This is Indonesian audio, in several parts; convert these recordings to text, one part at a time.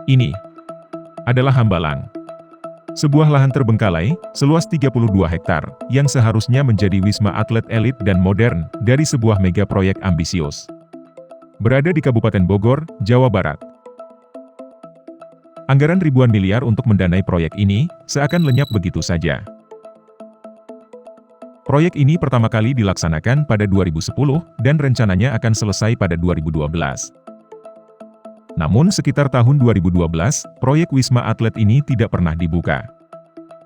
Ini adalah Hambalang. Sebuah lahan terbengkalai, seluas 32 hektar, yang seharusnya menjadi wisma atlet elit dan modern, dari sebuah mega proyek ambisius. Berada di Kabupaten Bogor, Jawa Barat. Anggaran ribuan miliar untuk mendanai proyek ini, seakan lenyap begitu saja. Proyek ini pertama kali dilaksanakan pada 2010, dan rencananya akan selesai pada 2012. Namun sekitar tahun 2012, proyek Wisma Atlet ini tidak pernah dibuka.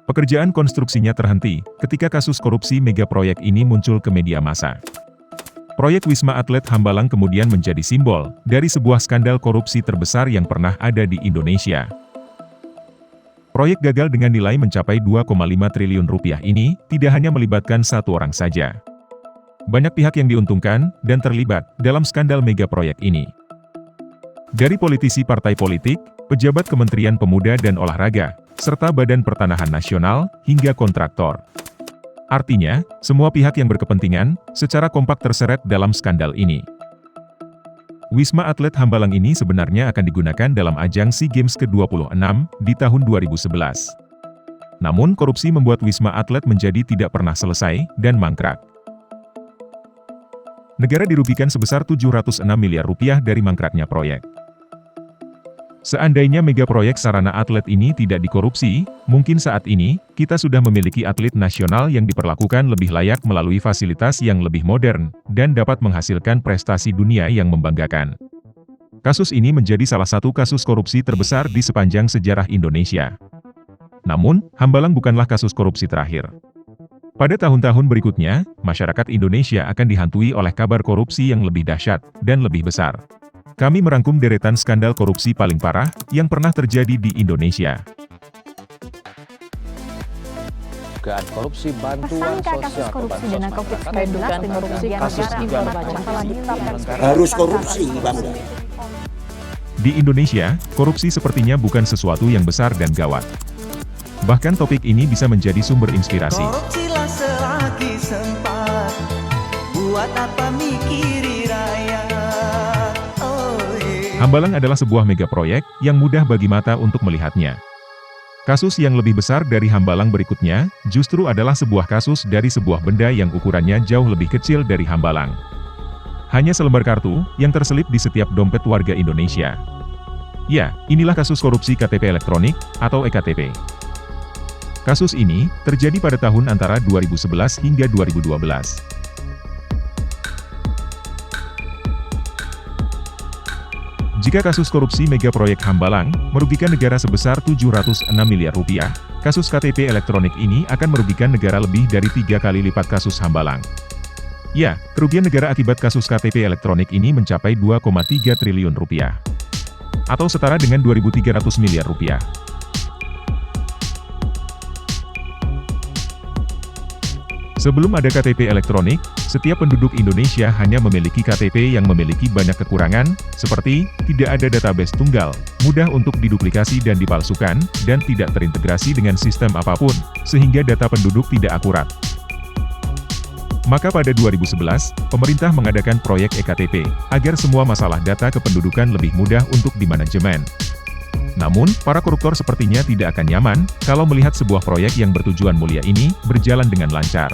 Pekerjaan konstruksinya terhenti, ketika kasus korupsi mega proyek ini muncul ke media massa. Proyek Wisma Atlet Hambalang kemudian menjadi simbol dari sebuah skandal korupsi terbesar yang pernah ada di Indonesia. Proyek gagal dengan nilai mencapai 2,5 triliun rupiah ini, tidak hanya melibatkan satu orang saja. Banyak pihak yang diuntungkan, dan terlibat, dalam skandal mega proyek ini. Dari politisi partai politik, pejabat Kementerian Pemuda dan Olahraga, serta Badan Pertanahan Nasional, hingga kontraktor. Artinya, semua pihak yang berkepentingan, secara kompak terseret dalam skandal ini. Wisma Atlet Hambalang ini sebenarnya akan digunakan dalam ajang SEA Games ke-26, di tahun 2011. Namun korupsi membuat Wisma Atlet menjadi tidak pernah selesai, dan mangkrak. Negara dirugikan sebesar 706 miliar rupiah dari mangkraknya proyek. Seandainya mega proyek sarana atlet ini tidak dikorupsi, mungkin saat ini, kita sudah memiliki atlet nasional yang diperlakukan lebih layak melalui fasilitas yang lebih modern, dan dapat menghasilkan prestasi dunia yang membanggakan. Kasus ini menjadi salah satu kasus korupsi terbesar di sepanjang sejarah Indonesia. Namun, Hambalang bukanlah kasus korupsi terakhir. Pada tahun-tahun berikutnya, masyarakat Indonesia akan dihantui oleh kabar korupsi yang lebih dahsyat, dan lebih besar. Kami merangkum deretan skandal korupsi paling parah, yang pernah terjadi di Indonesia. Dugaan korupsi bantuan Tersangka kasus sosial korupsi dana COVID-19 Dugaan dengan korupsi kerugian kasus negara juga 4 masalah ditetapkan Harus korupsi, Bang. Di Indonesia, korupsi sepertinya bukan sesuatu yang besar dan gawat. Bahkan topik ini bisa menjadi sumber inspirasi. Korupsilah selagi sempat, buat apa mikiri rakyat. Hambalang adalah sebuah mega proyek, yang mudah bagi mata untuk melihatnya. Kasus yang lebih besar dari Hambalang berikutnya, justru adalah sebuah kasus dari sebuah benda yang ukurannya jauh lebih kecil dari Hambalang. Hanya selembar kartu, yang terselip di setiap dompet warga Indonesia. Ya, inilah kasus korupsi KTP elektronik, atau EKTP. Kasus ini, terjadi pada tahun antara 2011 hingga 2012. Jika kasus korupsi mega proyek Hambalang merugikan negara sebesar 706 miliar rupiah, kasus KTP elektronik ini akan merugikan negara lebih dari 3 kali lipat kasus Hambalang. Ya, kerugian negara akibat kasus KTP elektronik ini mencapai 2,3 triliun rupiah. Atau setara dengan 2.300 miliar rupiah. Sebelum ada KTP elektronik, setiap penduduk Indonesia hanya memiliki KTP yang memiliki banyak kekurangan, seperti tidak ada database tunggal, mudah untuk diduplikasi dan dipalsukan, dan tidak terintegrasi dengan sistem apapun, sehingga data penduduk tidak akurat. Maka pada 2011, pemerintah mengadakan proyek EKTP, agar semua masalah data kependudukan lebih mudah untuk dimanajemen. Namun, para koruptor sepertinya tidak akan nyaman, kalau melihat sebuah proyek yang bertujuan mulia ini, berjalan dengan lancar.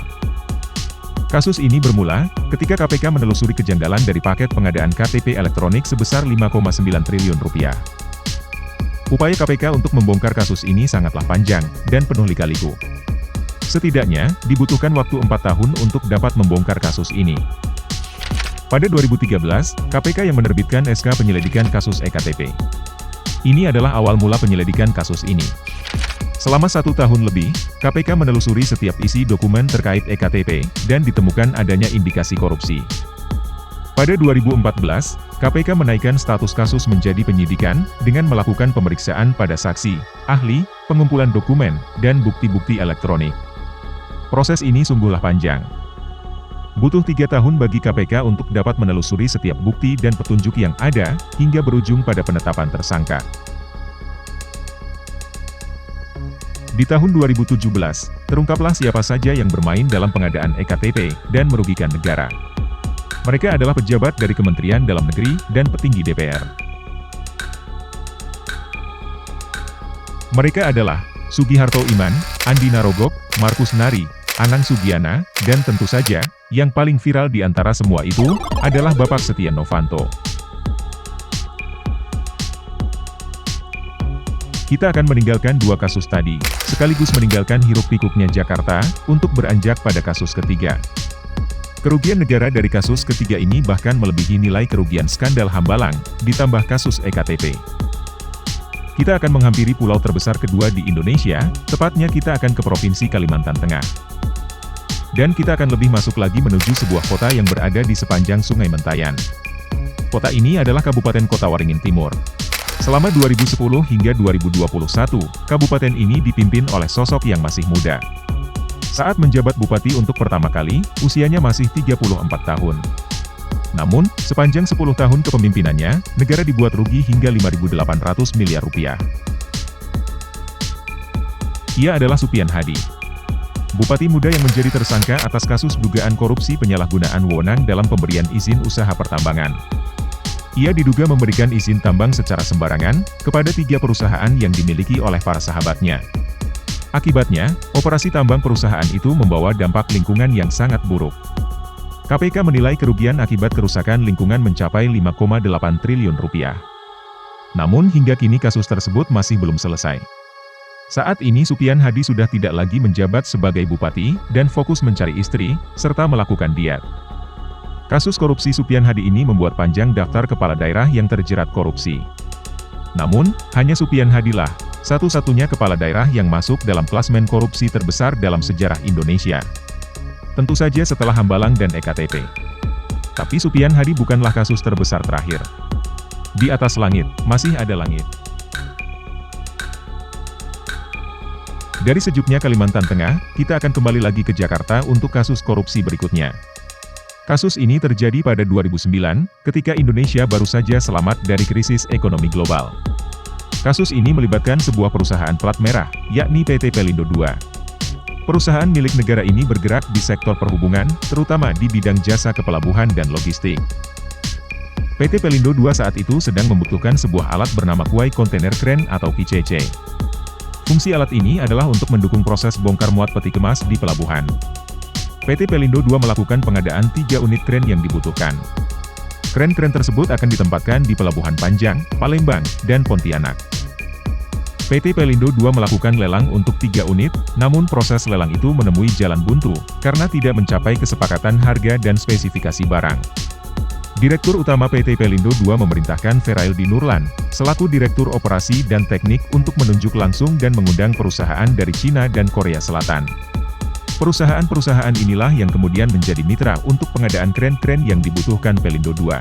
Kasus ini bermula, ketika KPK menelusuri kejanggalan dari paket pengadaan KTP elektronik sebesar 5,9 triliun rupiah. Upaya KPK untuk membongkar kasus ini sangatlah panjang, dan penuh lika-liku. Setidaknya, dibutuhkan waktu 4 tahun untuk dapat membongkar kasus ini. Pada 2013, KPK yang menerbitkan SK penyelidikan kasus EKTP. Ini adalah awal mula penyelidikan kasus ini. Selama 1 tahun lebih, KPK menelusuri setiap isi dokumen terkait EKTP, dan ditemukan adanya indikasi korupsi. Pada 2014, KPK menaikkan status kasus menjadi penyidikan, dengan melakukan pemeriksaan pada saksi, ahli, pengumpulan dokumen, dan bukti-bukti elektronik. Proses ini sungguhlah panjang. Butuh 3 tahun bagi KPK untuk dapat menelusuri setiap bukti dan petunjuk yang ada, hingga berujung pada penetapan tersangka. Di tahun 2017, terungkaplah siapa saja yang bermain dalam pengadaan EKTP, dan merugikan negara. Mereka adalah pejabat dari Kementerian Dalam Negeri, dan petinggi DPR. Mereka adalah Sugiharto Iman, Andi Narogong, Markus Nari, Anang Sugiana, dan tentu saja, yang paling viral di antara semua itu, adalah Bapak Setia Novanto. Kita akan meninggalkan dua kasus tadi, sekaligus meninggalkan hiruk-pikuknya Jakarta, untuk beranjak pada kasus ketiga. Kerugian negara dari kasus ketiga ini bahkan melebihi nilai kerugian skandal Hambalang, ditambah kasus EKTP. Kita akan menghampiri pulau terbesar kedua di Indonesia, tepatnya kita akan ke Provinsi Kalimantan Tengah. Dan kita akan lebih masuk lagi menuju sebuah kota yang berada di sepanjang Sungai Mentayan. Kota ini adalah Kabupaten Kota Waringin Timur. Selama 2010 hingga 2021, kabupaten ini dipimpin oleh sosok yang masih muda. Saat menjabat bupati untuk pertama kali, usianya masih 34 tahun. Namun, sepanjang 10 tahun kepemimpinannya, negara dibuat rugi hingga 5.800 miliar rupiah. Ia adalah Supian Hadi. Bupati muda yang menjadi tersangka atas kasus dugaan korupsi penyalahgunaan wewenang dalam pemberian izin usaha pertambangan. Ia diduga memberikan izin tambang secara sembarangan, kepada 3 perusahaan yang dimiliki oleh para sahabatnya. Akibatnya, operasi tambang perusahaan itu membawa dampak lingkungan yang sangat buruk. KPK menilai kerugian akibat kerusakan lingkungan mencapai 5,8 triliun rupiah. Namun hingga kini kasus tersebut masih belum selesai. Saat ini Supian Hadi sudah tidak lagi menjabat sebagai bupati, dan fokus mencari istri, serta melakukan diet. Kasus korupsi Supian Hadi ini membuat panjang daftar kepala daerah yang terjerat korupsi. Namun, hanya Supian Hadilah satu-satunya kepala daerah yang masuk dalam klasmen korupsi terbesar dalam sejarah Indonesia. Tentu saja setelah Hambalang dan EKTP. Tapi Supian Hadi bukanlah kasus terbesar terakhir. Di atas langit, masih ada langit. Dari sejuknya Kalimantan Tengah, kita akan kembali lagi ke Jakarta untuk kasus korupsi berikutnya. Kasus ini terjadi pada 2009, ketika Indonesia baru saja selamat dari krisis ekonomi global. Kasus ini melibatkan sebuah perusahaan plat merah, yakni PT Pelindo II. Perusahaan milik negara ini bergerak di sektor perhubungan, terutama di bidang jasa kepelabuhan dan logistik. PT Pelindo II saat itu sedang membutuhkan sebuah alat bernama Quay Container Crane atau QCC. Fungsi alat ini adalah untuk mendukung proses bongkar muat peti kemas di pelabuhan. PT Pelindo II melakukan pengadaan 3 unit kren yang dibutuhkan. Kren-kren tersebut akan ditempatkan di Pelabuhan Panjang, Palembang, dan Pontianak. PT Pelindo II melakukan lelang untuk 3 unit, namun proses lelang itu menemui jalan buntu, karena tidak mencapai kesepakatan harga dan spesifikasi barang. Direktur Utama PT Pelindo II memerintahkan Feraildi Nurlan, selaku Direktur Operasi dan Teknik untuk menunjuk langsung dan mengundang perusahaan dari Cina dan Korea Selatan. Perusahaan-perusahaan inilah yang kemudian menjadi mitra untuk pengadaan kren-kren yang dibutuhkan Pelindo II.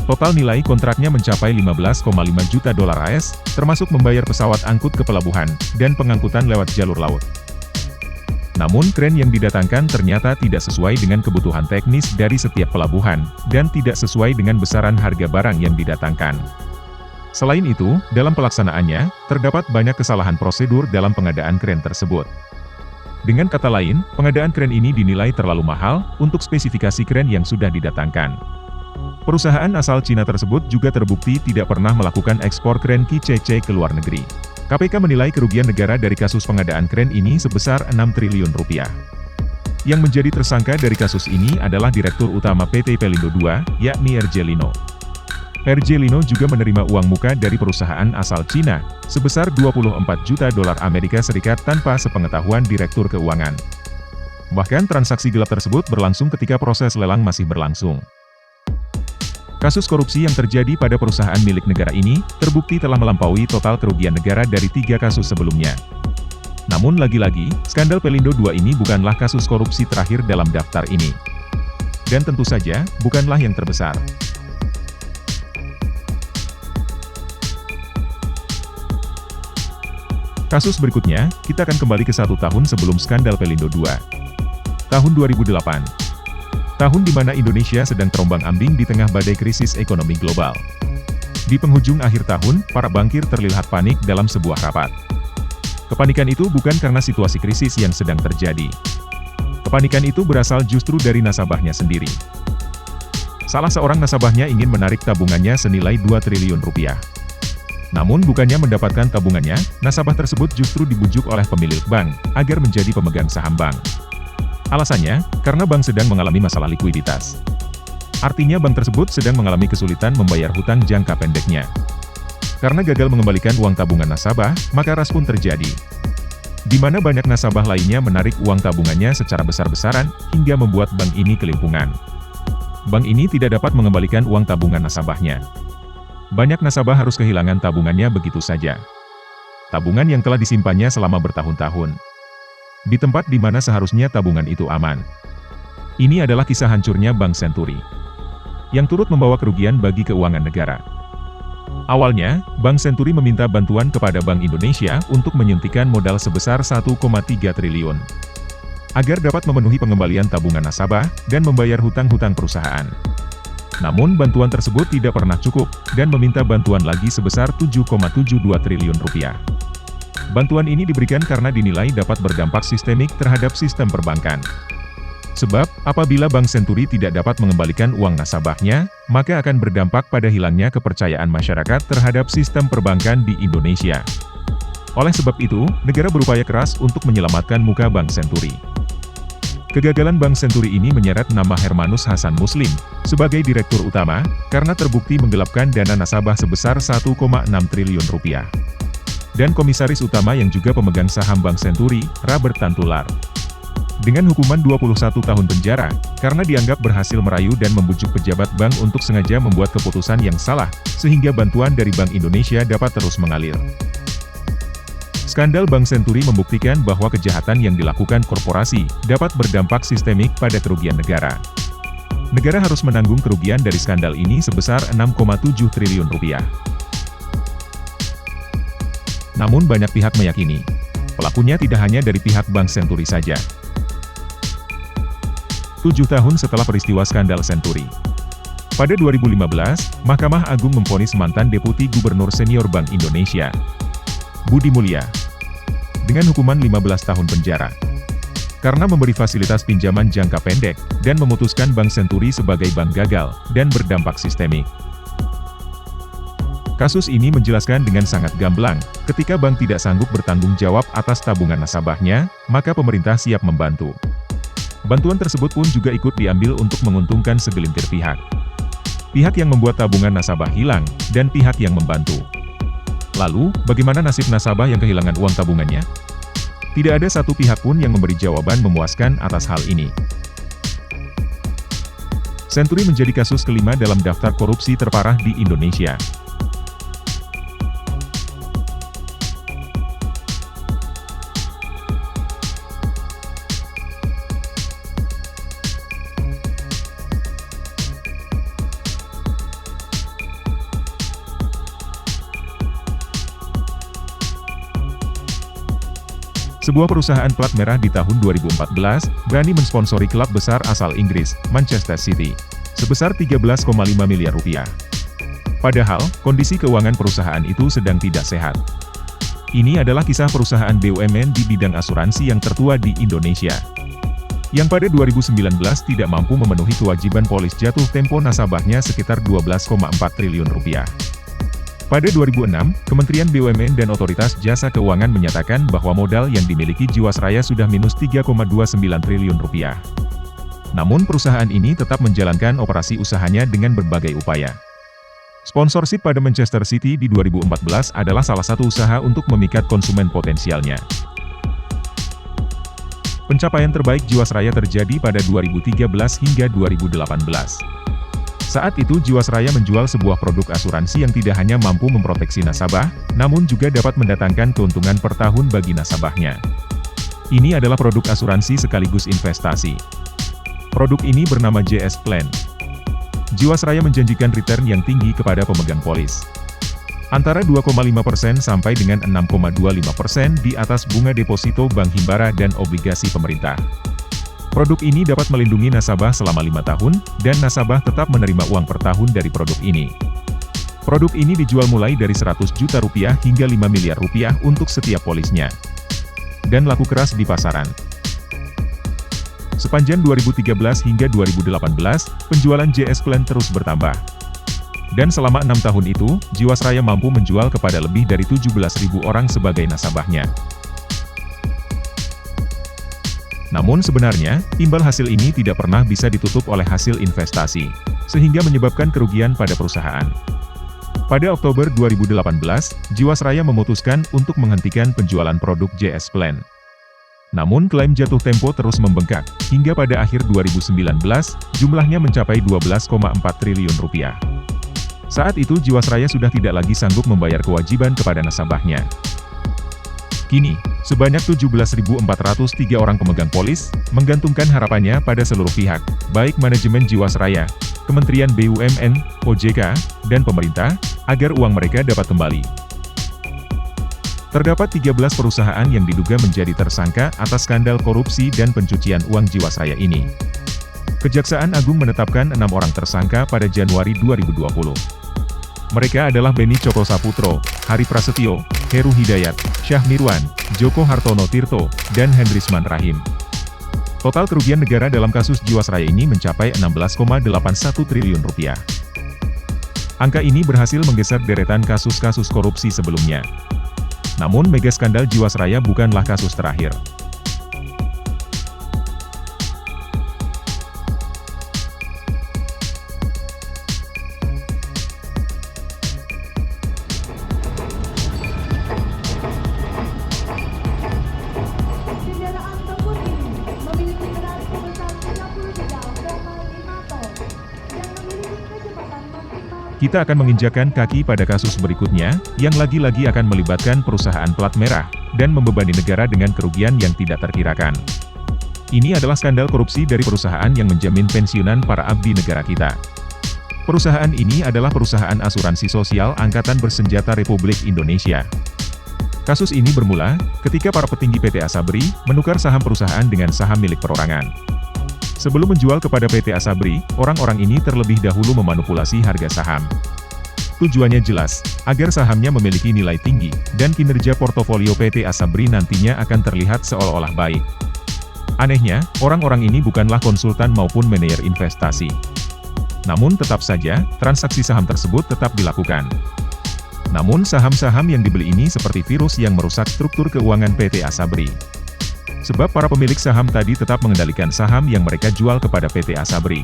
Total nilai kontraknya mencapai 15,5 juta dolar AS, termasuk membayar pesawat angkut ke pelabuhan, dan pengangkutan lewat jalur laut. Namun kren yang didatangkan ternyata tidak sesuai dengan kebutuhan teknis dari setiap pelabuhan, dan tidak sesuai dengan besaran harga barang yang didatangkan. Selain itu, dalam pelaksanaannya, terdapat banyak kesalahan prosedur dalam pengadaan kren tersebut. Dengan kata lain, pengadaan kren ini dinilai terlalu mahal untuk spesifikasi kren yang sudah didatangkan. Perusahaan asal Cina tersebut juga terbukti tidak pernah melakukan ekspor kren QCC ke luar negeri. KPK menilai kerugian negara dari kasus pengadaan kren ini sebesar 6 triliun rupiah. Yang menjadi tersangka dari kasus ini adalah Direktur Utama PT Pelindo II, yakni R.J. Lino. R.J. Lino juga menerima uang muka dari perusahaan asal Cina, sebesar 24 juta dolar Amerika Serikat tanpa sepengetahuan Direktur Keuangan. Bahkan transaksi gelap tersebut berlangsung ketika proses lelang masih berlangsung. Kasus korupsi yang terjadi pada perusahaan milik negara ini, terbukti telah melampaui total kerugian negara dari 3 kasus sebelumnya. Namun lagi-lagi, skandal Pelindo II ini bukanlah kasus korupsi terakhir dalam daftar ini. Dan tentu saja, bukanlah yang terbesar. Kasus berikutnya, kita akan kembali ke 1 tahun sebelum skandal Pelindo II. Tahun 2008. Tahun di mana Indonesia sedang terombang-ambing di tengah badai krisis ekonomi global. Di penghujung akhir tahun, para bankir terlihat panik dalam sebuah rapat. Kepanikan itu bukan karena situasi krisis yang sedang terjadi. Kepanikan itu berasal justru dari nasabahnya sendiri. Salah seorang nasabahnya ingin menarik tabungannya senilai 2 triliun rupiah. Namun bukannya mendapatkan tabungannya, nasabah tersebut justru dibujuk oleh pemilik bank agar menjadi pemegang saham bank. Alasannya, karena bank sedang mengalami masalah likuiditas. Artinya bank tersebut sedang mengalami kesulitan membayar hutang jangka pendeknya. Karena gagal mengembalikan uang tabungan nasabah, maka ras pun terjadi. Di mana banyak nasabah lainnya menarik uang tabungannya secara besar-besaran, hingga membuat bank ini kelimpungan. Bank ini tidak dapat mengembalikan uang tabungan nasabahnya. Banyak nasabah harus kehilangan tabungannya begitu saja. Tabungan yang telah disimpannya selama bertahun-tahun. Di tempat di mana seharusnya tabungan itu aman. Ini adalah kisah hancurnya Bank Senturi, yang turut membawa kerugian bagi keuangan negara. Awalnya, Bank Senturi meminta bantuan kepada Bank Indonesia untuk menyuntikkan modal sebesar 1,3 triliun. Agar dapat memenuhi pengembalian tabungan nasabah, dan membayar hutang-hutang perusahaan. Namun bantuan tersebut tidak pernah cukup, dan meminta bantuan lagi sebesar 7,72 triliun rupiah. Bantuan ini diberikan karena dinilai dapat berdampak sistemik terhadap sistem perbankan. Sebab, apabila Bank Senturi tidak dapat mengembalikan uang nasabahnya, maka akan berdampak pada hilangnya kepercayaan masyarakat terhadap sistem perbankan di Indonesia. Oleh sebab itu, negara berupaya keras untuk menyelamatkan muka Bank Senturi. Kegagalan Bank Senturi ini menyeret nama Hermanus Hasan Muslim sebagai direktur utama, karena terbukti menggelapkan dana nasabah sebesar 1,6 triliun rupiah. Dan komisaris utama yang juga pemegang saham Bank Senturi, Robert Tantular. Dengan hukuman 21 tahun penjara, karena dianggap berhasil merayu dan membujuk pejabat bank untuk sengaja membuat keputusan yang salah, sehingga bantuan dari Bank Indonesia dapat terus mengalir. Skandal Bank Senturi membuktikan bahwa kejahatan yang dilakukan korporasi dapat berdampak sistemik pada kerugian negara. Negara harus menanggung kerugian dari skandal ini sebesar 6,7 triliun rupiah. Namun banyak pihak meyakini, pelakunya tidak hanya dari pihak Bank Senturi saja. 7 tahun setelah peristiwa skandal Senturi. Pada 2015, Mahkamah Agung memvonis mantan Deputi Gubernur Senior Bank Indonesia, Budi Mulya, dengan hukuman 15 tahun penjara. Karena memberi fasilitas pinjaman jangka pendek, dan memutuskan Bank Senturi sebagai bank gagal, dan berdampak sistemik. Kasus ini menjelaskan dengan sangat gamblang, ketika bank tidak sanggup bertanggung jawab atas tabungan nasabahnya, maka pemerintah siap membantu. Bantuan tersebut pun juga ikut diambil untuk menguntungkan segelintir pihak. Pihak yang membuat tabungan nasabah hilang, dan pihak yang membantu. Lalu, bagaimana nasib nasabah yang kehilangan uang tabungannya? Tidak ada satu pihak pun yang memberi jawaban memuaskan atas hal ini. Senturi menjadi kasus kelima dalam daftar korupsi terparah di Indonesia. Sebuah perusahaan plat merah di tahun 2014, berani mensponsori klub besar asal Inggris, Manchester City, sebesar 13,5 miliar rupiah. Padahal, kondisi keuangan perusahaan itu sedang tidak sehat. Ini adalah kisah perusahaan BUMN di bidang asuransi yang tertua di Indonesia, yang pada 2019 tidak mampu memenuhi kewajiban polis jatuh tempo nasabahnya sekitar 12,4 triliun rupiah. Pada 2006, Kementerian BUMN dan Otoritas Jasa Keuangan menyatakan bahwa modal yang dimiliki Jiwasraya sudah minus 3,29 triliun rupiah. Namun perusahaan ini tetap menjalankan operasi usahanya dengan berbagai upaya. Sponsorship pada Manchester City di 2014 adalah salah satu usaha untuk memikat konsumen potensialnya. Pencapaian terbaik Jiwasraya terjadi pada 2013 hingga 2018. Saat itu Jiwasraya menjual sebuah produk asuransi yang tidak hanya mampu memproteksi nasabah, namun juga dapat mendatangkan keuntungan per tahun bagi nasabahnya. Ini adalah produk asuransi sekaligus investasi. Produk ini bernama JS Plan. Jiwasraya menjanjikan return yang tinggi kepada pemegang polis. Antara 2,5% sampai dengan 6,25% di atas bunga deposito bank himbara dan obligasi pemerintah. Produk ini dapat melindungi nasabah selama 5 tahun, dan nasabah tetap menerima uang per tahun dari produk ini. Produk ini dijual mulai dari 100 juta rupiah hingga 5 miliar rupiah untuk setiap polisnya. Dan laku keras di pasaran. Sepanjang 2013 hingga 2018, penjualan JS Plan terus bertambah. Dan selama 6 tahun itu, Jiwasraya mampu menjual kepada lebih dari 17.000 orang sebagai nasabahnya. Namun sebenarnya, imbal hasil ini tidak pernah bisa ditutup oleh hasil investasi, sehingga menyebabkan kerugian pada perusahaan. Pada Oktober 2018, Jiwasraya memutuskan untuk menghentikan penjualan produk JS Plan. Namun klaim jatuh tempo terus membengkak, hingga pada akhir 2019, jumlahnya mencapai 12,4 triliun rupiah. Saat itu Jiwasraya sudah tidak lagi sanggup membayar kewajiban kepada nasabahnya. Kini, sebanyak 17.403 orang pemegang polis, menggantungkan harapannya pada seluruh pihak, baik manajemen Jiwasraya, Kementerian BUMN, OJK, dan pemerintah, agar uang mereka dapat kembali. Terdapat 13 perusahaan yang diduga menjadi tersangka atas skandal korupsi dan pencucian uang Jiwasraya ini. Kejaksaan Agung menetapkan 6 orang tersangka pada Januari 2020. Mereka adalah Beni Cokro-Saputro, Hari Prasetyo, Heru Hidayat, Syah Mirwan, Joko Hartono Tirto, dan Hendrisman Rahim. Total kerugian negara dalam kasus Jiwasraya ini mencapai 16,81 triliun rupiah. Angka ini berhasil menggeser deretan kasus-kasus korupsi sebelumnya. Namun mega skandal Jiwasraya bukanlah kasus terakhir. Kita akan menginjakan kaki pada kasus berikutnya, yang lagi-lagi akan melibatkan perusahaan plat merah, dan membebani negara dengan kerugian yang tidak terkirakan. Ini adalah skandal korupsi dari perusahaan yang menjamin pensiunan para abdi negara kita. Perusahaan ini adalah perusahaan asuransi sosial Angkatan Bersenjata Republik Indonesia. Kasus ini bermula, ketika para petinggi PT Asabri, menukar saham perusahaan dengan saham milik perorangan. Sebelum menjual kepada PT Asabri, orang-orang ini terlebih dahulu memanipulasi harga saham. Tujuannya jelas, agar sahamnya memiliki nilai tinggi, dan kinerja portofolio PT Asabri nantinya akan terlihat seolah-olah baik. Anehnya, orang-orang ini bukanlah konsultan maupun manajer investasi. Namun tetap saja, transaksi saham tersebut tetap dilakukan. Namun saham-saham yang dibeli ini seperti virus yang merusak struktur keuangan PT Asabri. Sebab para pemilik saham tadi tetap mengendalikan saham yang mereka jual kepada PT Asabri.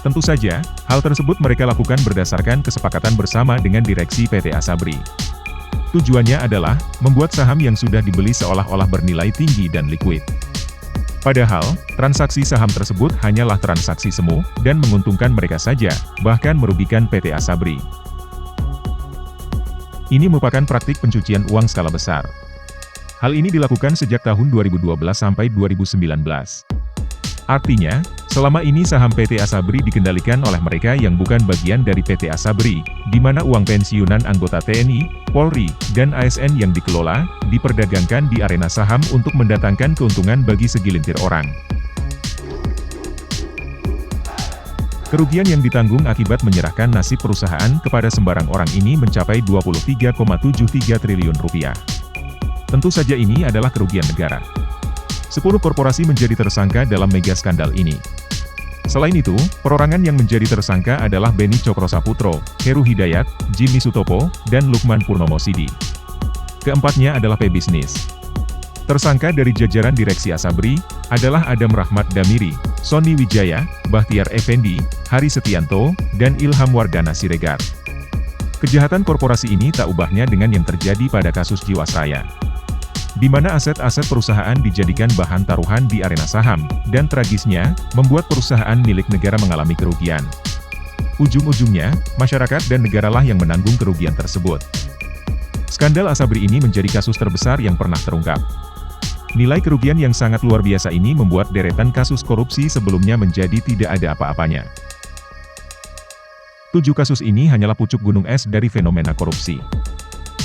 Tentu saja, hal tersebut mereka lakukan berdasarkan kesepakatan bersama dengan direksi PT Asabri. Tujuannya adalah, membuat saham yang sudah dibeli seolah-olah bernilai tinggi dan likuid. Padahal, transaksi saham tersebut hanyalah transaksi semu, dan menguntungkan mereka saja, bahkan merugikan PT Asabri. Ini merupakan praktik pencucian uang skala besar. Hal ini dilakukan sejak tahun 2012 sampai 2019. Artinya, selama ini saham PT Asabri dikendalikan oleh mereka yang bukan bagian dari PT Asabri, di mana uang pensiunan anggota TNI, Polri, dan ASN yang dikelola, diperdagangkan di arena saham untuk mendatangkan keuntungan bagi segelintir orang. Kerugian yang ditanggung akibat menyerahkan nasib perusahaan kepada sembarang orang ini mencapai 23,73 triliun rupiah. Tentu saja ini adalah kerugian negara. 10 korporasi menjadi tersangka dalam mega skandal ini. Selain itu, perorangan yang menjadi tersangka adalah Beni Cokro-Saputro, Heru Hidayat, Jimmy Sutopo, dan Lukman Purnomo Sidi. Keempatnya adalah pebisnis. Tersangka dari jajaran direksi Asabri adalah Adam Rahmat Damiri, Sony Wijaya, Bahtiar Effendi, Hari Setianto, dan Ilham Wardana Siregar. Kejahatan korporasi ini tak ubahnya dengan yang terjadi pada kasus Jiwasraya, di mana aset-aset perusahaan dijadikan bahan taruhan di arena saham, dan tragisnya, membuat perusahaan milik negara mengalami kerugian. Ujung-ujungnya, masyarakat dan negaralah yang menanggung kerugian tersebut. Skandal Asabri ini menjadi kasus terbesar yang pernah terungkap. Nilai kerugian yang sangat luar biasa ini membuat deretan kasus korupsi sebelumnya menjadi tidak ada apa-apanya. 7 kasus ini hanyalah pucuk gunung es dari fenomena korupsi.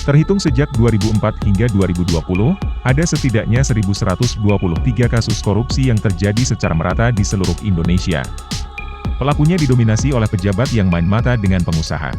Terhitung sejak 2004 hingga 2020, ada setidaknya 1.123 kasus korupsi yang terjadi secara merata di seluruh Indonesia. Pelakunya didominasi oleh pejabat yang main mata dengan pengusaha.